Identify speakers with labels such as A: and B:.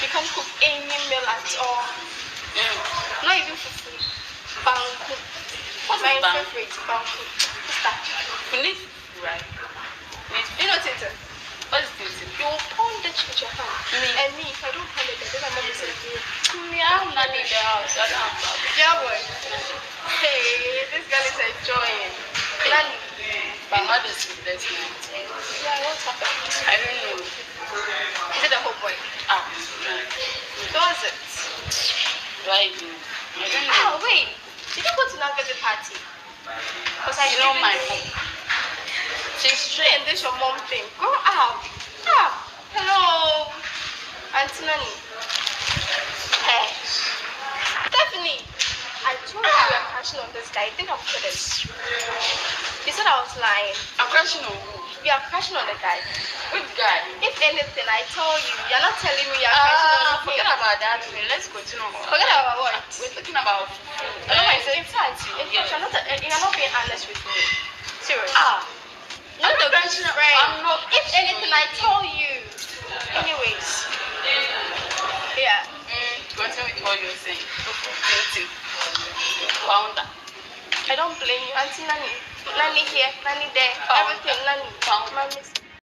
A: You can't cook any meal at all. Not even fufu. Banku.
B: What's
A: My
B: banku?
A: favorite, banku. What's that?
B: You need right?
A: You know Tintin?
B: What's this?
A: You pound it with your hand.
B: Me?
A: And me, if I don't pound it, then my mom will say,
B: Me, I'm not in the house. I don't have problem.
A: yeah, boy. Hey, this girl is enjoying. Nani.
B: But how does it bless me?
A: Yeah, what's happened?
B: I don't know.
A: Is it the whole boy?
B: Ah,
A: Does it?
B: right. I don't know.
A: Oh, wait. Did you go to that visit party? Because I
B: You know my mom. She's straight.
A: And this your mom thing. Go out. Ah, hello. Auntie Nani. Hey. Stephanie. I told you I'm crashing on this guy. I think I'm finished. You said I was lying.
B: I'm crashing on who?
A: We are crashing on the guy.
B: Which guy?
A: If anything, I told you. You're not telling me you're crashing on him.
B: Forget about that. Let's continue.
A: Forget about what?
B: We're talking about.
A: No, in fact, you're not being honest with me. Serious.
B: I'm
A: Not
B: not
A: a good
B: crashing.
A: friend.
B: I'm not.
A: If anything, I told you. Anyways. Yeah.
B: Continue with what you're saying. Anything. Founder.
A: I don't blame you. Auntie Nani. Nani here, Nani there. Everything, Nani.
B: Found.
A: My miss.